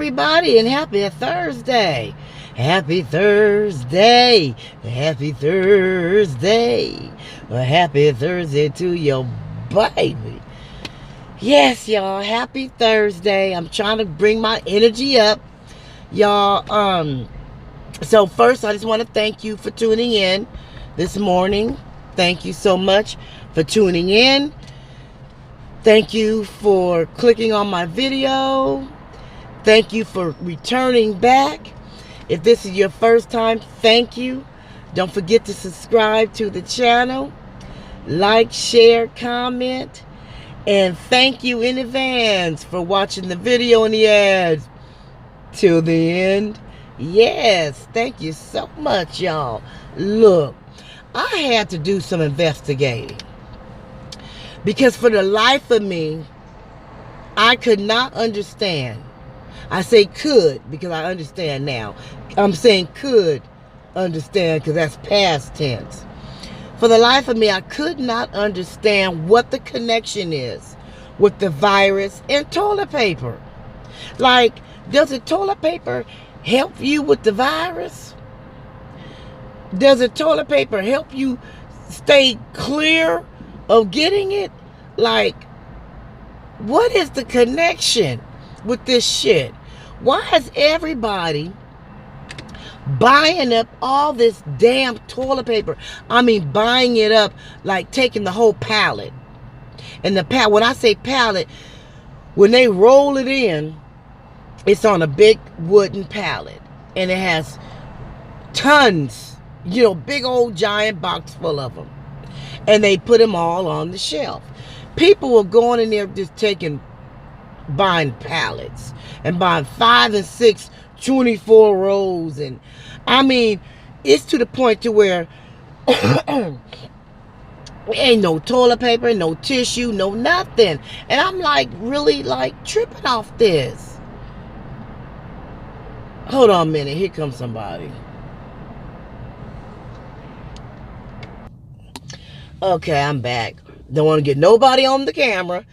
everybody, and happy Thursday. Happy Thursday. Happy Thursday. Well, happy Thursday to your baby. Yes, y'all. Happy Thursday. I'm trying to bring my energy up. Y'all, so first I just want to thank you for tuning in this morning. Thank you so much for tuning in. Thank you for clicking on my video. Thank you for returning back. If this is your first time, thank you. Don't forget to subscribe to the channel. Like, share, comment. And thank you in advance for watching the video and the ads till the end. Yes, thank you so much, y'all. Look, I had to do some investigating. Because for the life of me, I could not understand. I say could because I understand now. I'm saying could understand because that's past tense. For the life of me, I could not understand what the connection is with the virus and toilet paper. Like, does the toilet paper help you with the virus? Does the toilet paper help you stay clear of getting it? Like, what is the connection with this shit? Why is everybody buying up all this damn toilet paper? I mean, buying it up, like taking the whole pallet. And the pallet, when I say pallet, when they roll it in, it's on a big wooden pallet. And it has tons, big old giant box full of them. And they put them all on the shelf. People were going in there just buying pallets and buying 5 and 6, 24 rows. And I mean, it's to the point to where ain't no toilet paper, no tissue, no nothing. And I'm like really like tripping off this. Hold on a minute. Here comes somebody. Okay, I'm back. Don't want to get nobody on the camera.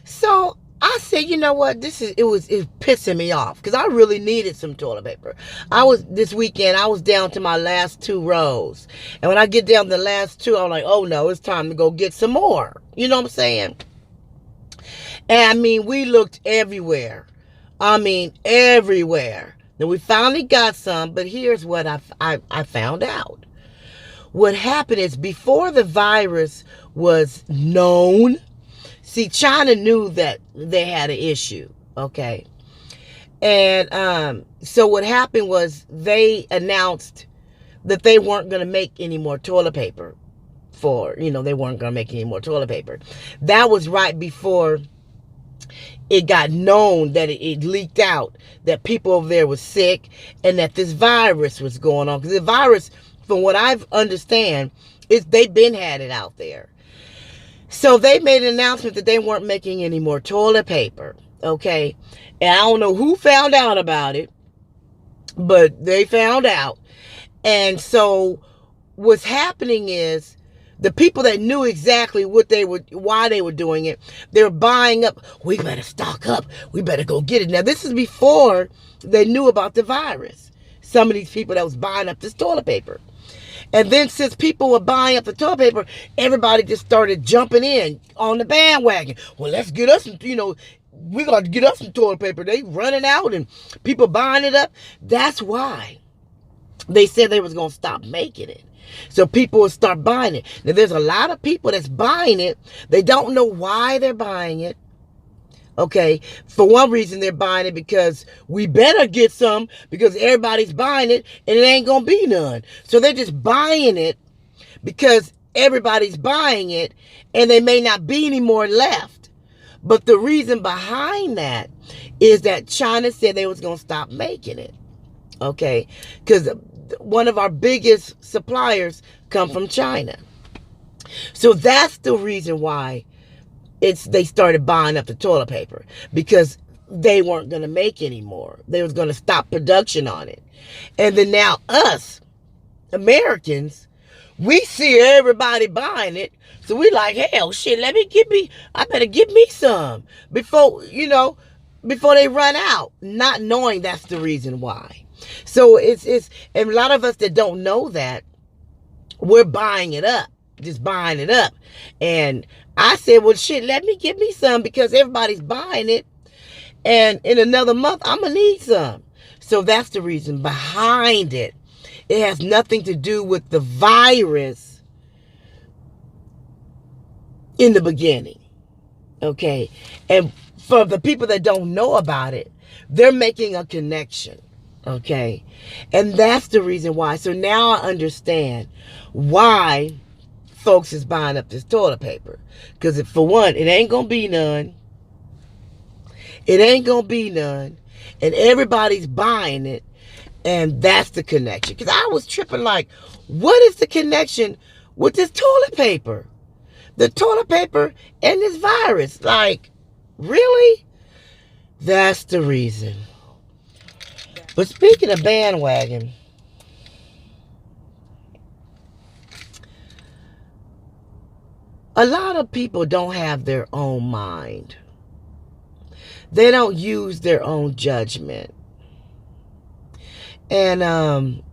So I said, you know what? It was pissing me off because I really needed some toilet paper. This weekend, I was down to my last 2 rows. And when I get down to the last 2, I'm like, oh no, it's time to go get some more. You know what I'm saying? And I mean, we looked everywhere. I mean, everywhere. Then we finally got some, but here's what I found out. What happened is before the virus was known, see, China knew that they had an issue, okay? And so what happened was they announced that they weren't going to make any more toilet paper they weren't going to make any more toilet paper. That was right before it got known that it leaked out that people over there were sick and that this virus was going on. Because the virus, from what I understand, they've been had it out there. So they made an announcement that they weren't making any more toilet paper, okay? And I don't know who found out about it, but they found out. And so what's happening is the people that knew exactly why they were doing it, they were buying up. We better stock up. We better go get it. Now, this is before they knew about the virus. Some of these people that was buying up this toilet paper. And then since people were buying up the toilet paper, everybody just started jumping in on the bandwagon. Well, let's get us some, we got to get us some toilet paper. They running out and people buying it up. That's why they said they was going to stop making it. So people will start buying it. Now, there's a lot of people that's buying it. They don't know why they're buying it. Okay, for one reason they're buying it because we better get some because everybody's buying it and it ain't gonna be none. So they're just buying it because everybody's buying it and there may not be any more left. But the reason behind that is that China said they was gonna stop making it. Okay, because one of our biggest suppliers come from China. So that's the reason why they started buying up the toilet paper, because they weren't going to make any more. They was going to stop production on it. And then now us, Americans, we see everybody buying it. So we like, hell, shit, I better get me some before, before they run out, not knowing that's the reason why. So it's and a lot of us that don't know that, we're buying it up, just buying it up. And I said, well, shit, let me get me some, because everybody's buying it, and in another month I'm gonna need some. So that's the reason behind it. It has nothing to do with the virus in the beginning. Okay. And for the people that don't know about it, they're making a connection. Okay. And that's the reason why. So now I understand why folks is buying up this toilet paper. Because for one, it ain't going to be none. It ain't going to be none. And everybody's buying it. And that's the connection. Because I was tripping like, what is the connection with this toilet paper? The toilet paper and this virus. Like, really? That's the reason. But speaking of bandwagon, a lot of people don't have their own mind. They don't use their own judgment. And I'm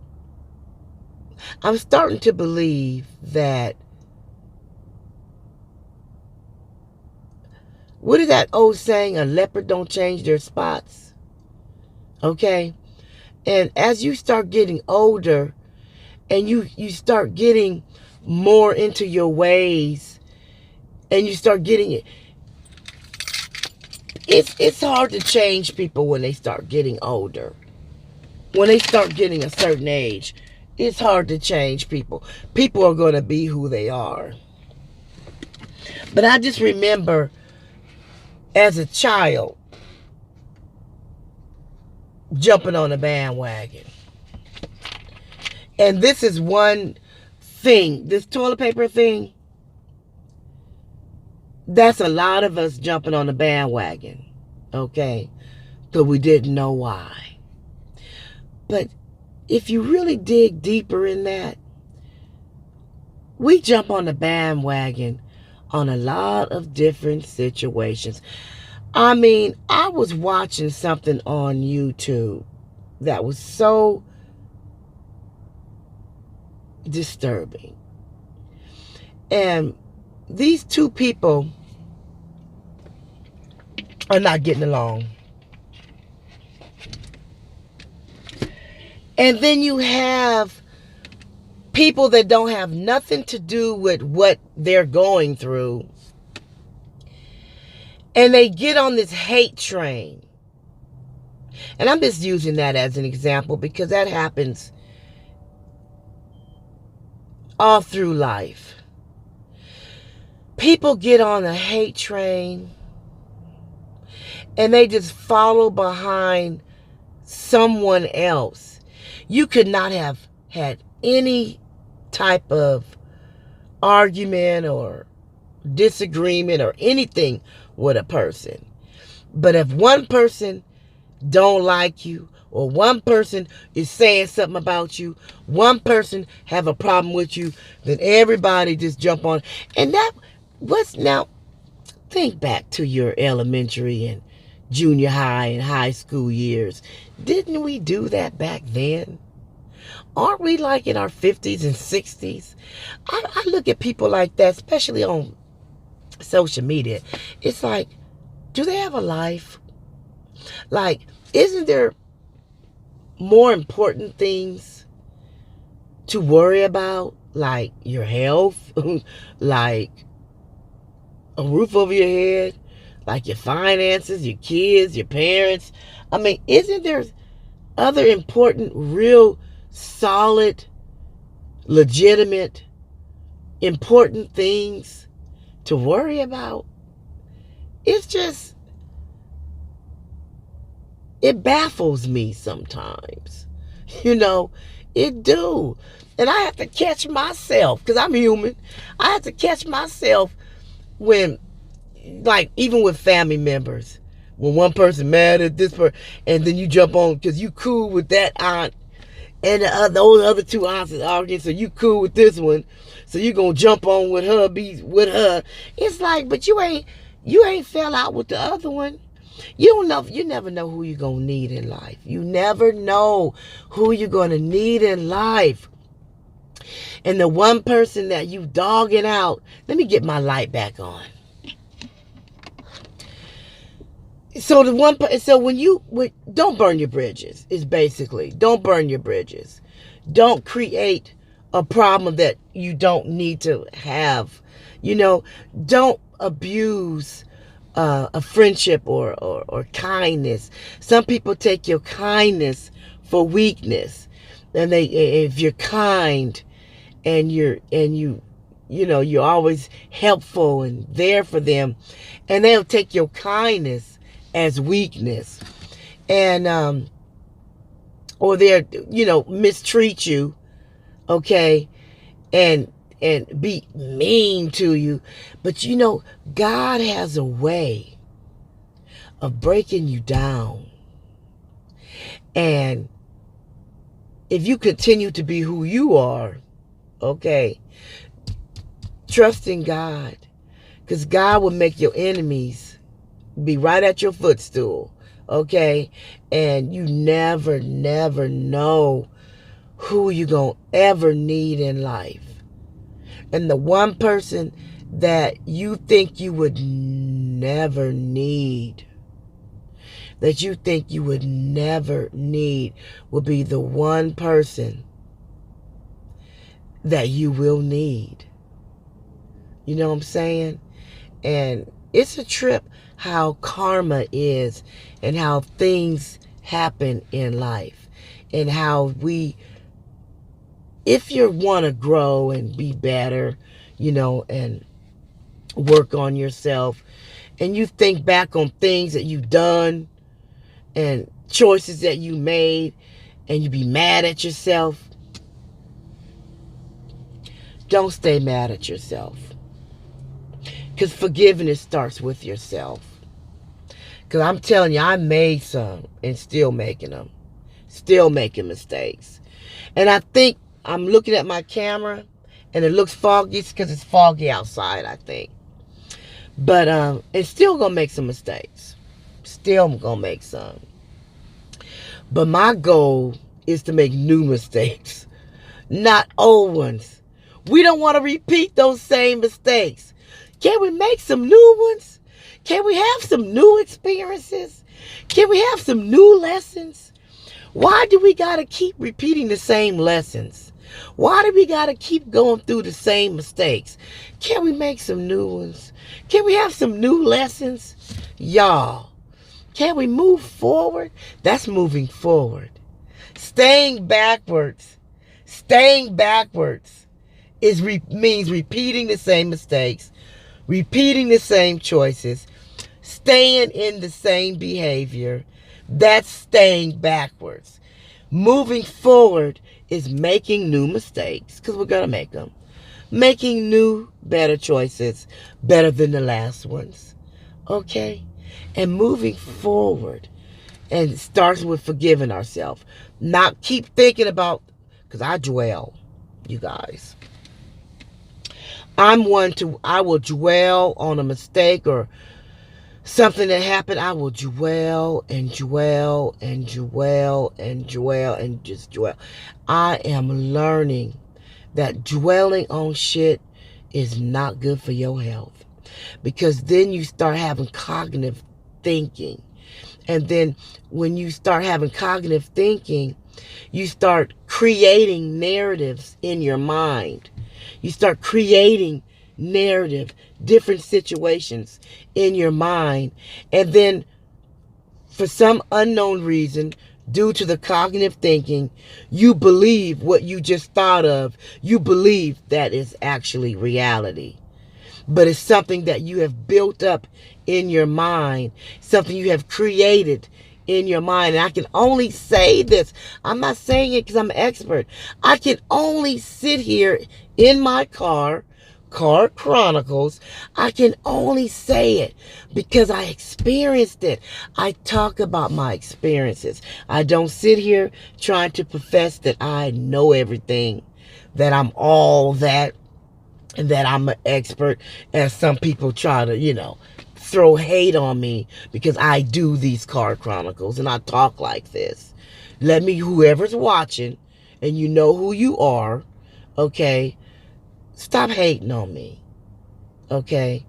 starting to believe that, what is that old saying? A leopard don't change their spots. Okay? And as you start getting older and you start getting more into your ways and you start getting it, it's hard to change people when they start getting older. When they start getting a certain age, it's hard to change people. People are going to be who they are. But I just remember as a child jumping on a bandwagon. And this is one thing, this toilet paper thing, that's a lot of us jumping on the bandwagon, okay? Because we didn't know why. But if you really dig deeper in that, we jump on the bandwagon on a lot of different situations. I mean, I was watching something on YouTube that was so disturbing. And these two people are not getting along. And then you have people that don't have nothing to do with what they're going through. And they get on this hate train. And I'm just using that as an example because that happens all through life. People get on a hate train and they just follow behind someone else. You could not have had any type of argument or disagreement or anything with a person. But if one person don't like you, or one person is saying something about you, one person have a problem with you, then everybody just jump on. And that was, now, think back to your elementary and junior high and high school years. Didn't we do that back then? Aren't we like in our 50s and 60s? I look at people like that, especially on social media. It's like, do they have a life? Like, isn't there more important things to worry about? Like your health, like a roof over your head, like your finances, your kids, your parents. I mean, isn't there other important, real, solid, legitimate, important things to worry about? It's just, it baffles me sometimes. You know, it do. And I have to catch myself, because I'm human. I have to catch myself when, like, even with family members, when one person mad at this person, and then you jump on, because you cool with that aunt, and those other two aunts is arguing, so you cool with this one, so you gonna jump on with her, be with her. It's like, but you ain't fell out with the other one. You don't know. You never know who you're gonna need in life. You never know who you're gonna need in life. And the one person that you dogging out. Let me get my light back on. So don't burn your bridges. Is basically don't burn your bridges. Don't create a problem that you don't need to have. Don't abuse a friendship or kindness. Some people take your kindness for weakness, and if you're kind and you're always helpful and there for them, and they'll take your kindness as weakness, and or they're mistreat you, okay, and be mean to you. But God has a way of breaking you down. And if you continue to be who you are, okay, trust in God, because God will make your enemies be right at your footstool, okay? And you never know who you're going to ever need in life. And the one person that you think you would never need, will be the one person that you will need. You know what I'm saying? And it's a trip how karma is, and how things happen in life, and how if you want to grow and be better, and work on yourself, and you think back on things that you've done and choices that you made, and you be mad at yourself, don't stay mad at yourself. Because forgiveness starts with yourself. Because I'm telling you, I made some and still making them. Still making mistakes. And I think I'm looking at my camera and it looks foggy. It's because it's foggy outside, I think. But it's still going to make some mistakes. Still going to make some. But my goal is to make new mistakes, not old ones. We don't want to repeat those same mistakes. Can we make some new ones? Can we have some new experiences? Can we have some new lessons? Why do we got to keep repeating the same lessons? Why do we got to keep going through the same mistakes? Can we make some new ones? Can we have some new lessons? Y'all, can we move forward? That's moving forward. Staying backwards means repeating the same mistakes, repeating the same choices, staying in the same behavior. That's staying backwards. Moving forward is making new mistakes, because we're going to make them. Making new, better choices, better than the last ones. Okay? And moving forward. And it starts with forgiving ourselves. Not keep thinking about, because I dwell, you guys. I will dwell on a mistake or something that happened. I will dwell and dwell and dwell and dwell and just dwell. I am learning that dwelling on shit is not good for your health, because then you start having cognitive thinking. And then when you start having cognitive thinking, you start creating narratives in your mind. You start creating different situations in your mind. And then for some unknown reason, due to the cognitive thinking, you believe what you just thought of. You believe that is actually reality. But it's something that you have built up in your mind, something you have created in your mind. And I can only say this. I'm not saying it because I'm an expert. I can only sit here in my car Chronicles. I can only say it because I experienced it. I talk about my experiences. I don't sit here trying to profess that I know everything, that I'm all that, and that I'm an expert, as some people try to, throw hate on me because I do these card chronicles and I talk like this. Let me, whoever's watching, and you know who you are, okay, stop hating on me, okay?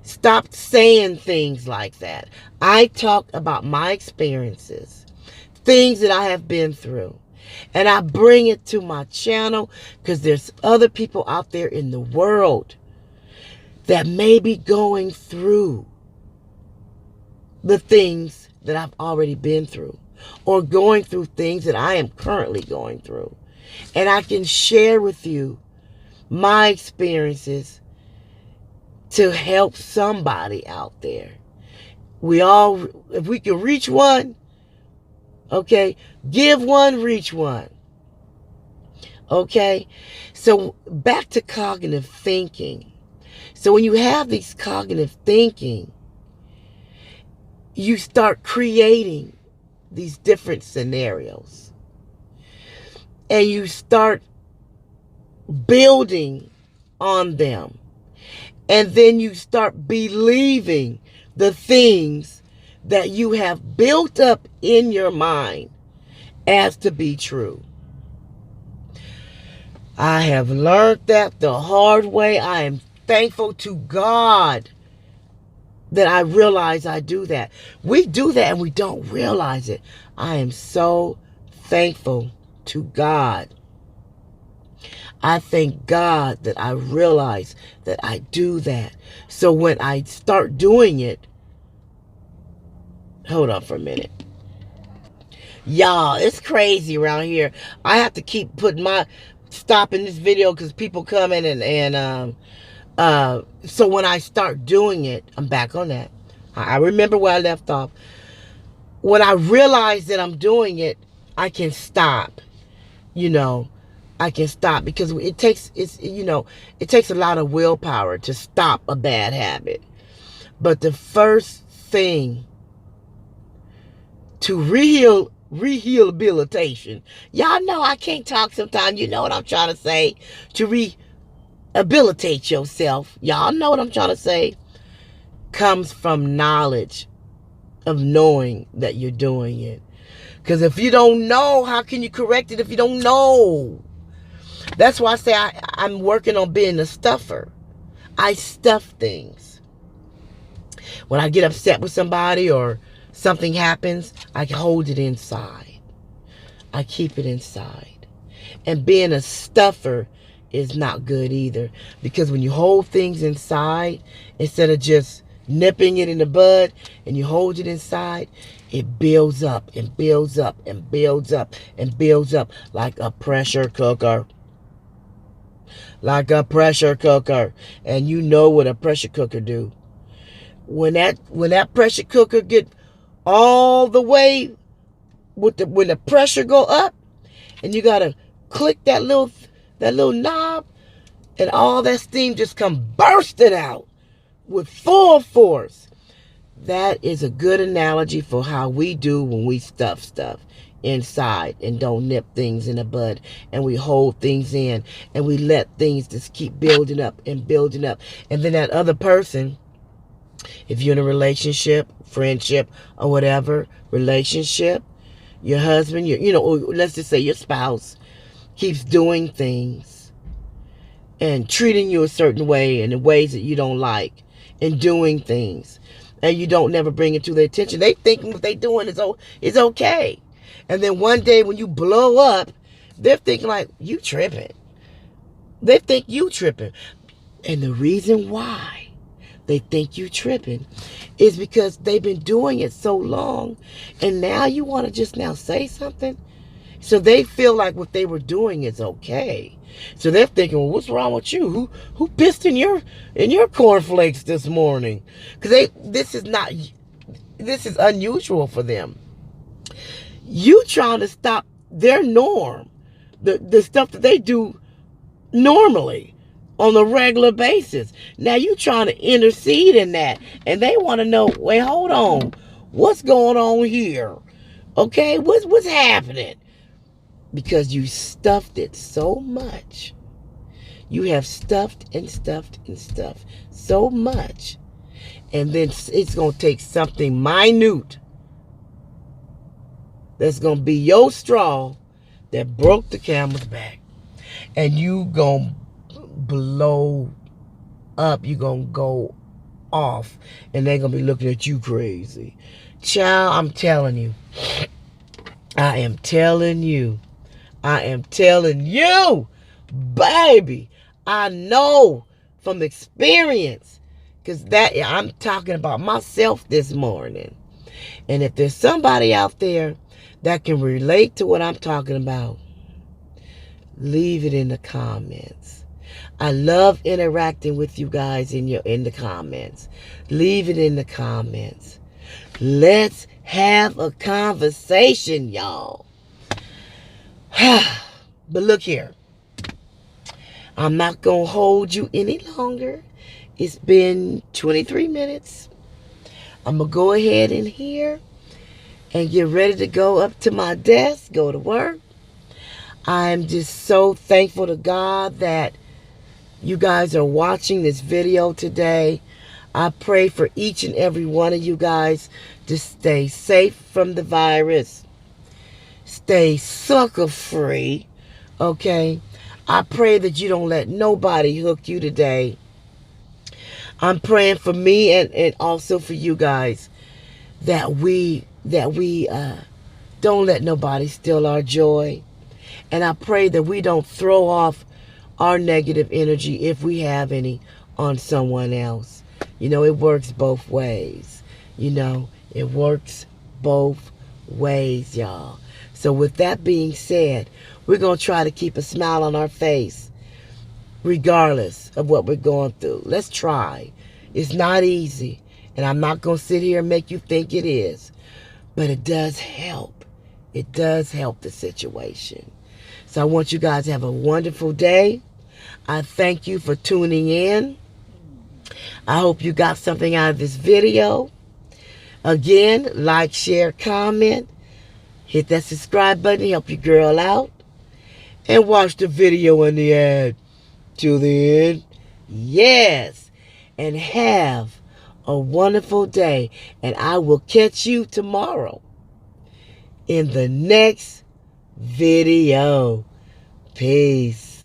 Stop saying things like that. I talk about my experiences, things that I have been through, and I bring it to my channel because there's other people out there in the world that may be going through the things that I've already been through, or going through things that I am currently going through. And I can share with you my experiences to help somebody out there. We all, if we can reach one, okay, give one, reach one. Okay, so back to cognitive thinking. So when you have these cognitive thinking, you start creating these different scenarios. And you start building on them. And then you start believing the things that you have built up in your mind as to be true. I have learned that the hard way. I am thankful to God that I realize I do that. We do that and we don't realize it. I am so thankful to God. I thank God that I realize that I do that. So when I start doing it, hold on for a minute. Y'all, it's crazy around here. I have to keep stopping this video because people come in and so when I start doing it, I'm back on that. I remember where I left off. When I realize that I'm doing it, I can stop. I can stop because it takes a lot of willpower to stop a bad habit. But the first thing to rehabilitation, y'all know I can't talk sometimes. You know what I'm trying to say. To rehabilitate yourself, y'all know what I'm trying to say, comes from knowledge of knowing that you're doing it. Because if you don't know, how can you correct it if you don't know? That's why I say I'm working on being a stuffer. I stuff things. When I get upset with somebody or something happens, I hold it inside. I keep it inside. And being a stuffer is not good either. Because when you hold things inside, instead of just nipping it in the bud, and you hold it inside, it builds up and builds up and builds up and builds up like a pressure cooker. Like a pressure cooker. And you know what a pressure cooker do. When that pressure cooker get all the way when the pressure go up, and you gotta click that little knob, and all that steam just come bursting out with full force. That is a good analogy for how we do when we stuff stuff inside and don't nip things in the bud, and we hold things in and we let things just keep building up and building up. And then that other person, if you're in a relationship, friendship, or whatever relationship, your husband, or let's just say your spouse, keeps doing things and treating you a certain way and in ways that you don't like, and doing things, and you don't never bring it to their attention. They think what they doing is okay. And then one day when you blow up, they're thinking like, you tripping. They think you tripping. And the reason why they think you tripping is because they've been doing it so long, and now you want to just now say something. So they feel like what they were doing is okay. So they're thinking, well, what's wrong with you? Who pissed in your cornflakes this morning? Because this is unusual for them. You trying to stop their norm, the stuff that they do normally on a regular basis. Now you trying to intercede in that, and they want to know, wait, hold on, what's going on here? Okay, what's happening? Because you stuffed it so much. You have stuffed and stuffed and stuffed so much And then it's going to take something minute that's going to be your straw that broke the camel's back. And you going to blow up. You going to go off. And they're going to be looking at you crazy. Child, I'm telling you. I am telling you. I am telling you, baby. I know from experience. Because I'm talking about myself this morning. And if there's somebody out there that can relate to what I'm talking about, leave it in the comments. I love interacting with you guys in the comments. Leave it in the comments. Let's have a conversation, y'all. But look here. I'm not going to hold you any longer. It's been 23 minutes. I'm going to go ahead in here and get ready to go up to my desk, go to work. I'm just so thankful to God that you guys are watching this video today. I pray for each and every one of you guys to stay safe from the virus. Stay sucker free, okay? I pray that you don't let nobody hook you today. I'm praying for me and also for you guys that we don't let nobody steal our joy. And I pray that we don't throw off our negative energy, if we have any, on someone else. You know, it works both ways. You know, it works both ways, y'all. So with that being said, we're going to try to keep a smile on our face regardless of what we're going through. Let's try. It's not easy, and I'm not going to sit here and make you think it is, but it does help. It does help the situation. So I want you guys to have a wonderful day. I thank you for tuning in. I hope you got something out of this video. Again, like, share, comment. Hit that subscribe button to help your girl out. And watch the video and the ad till the end. Yes. And have a wonderful day. And I will catch you tomorrow in the next video. Peace.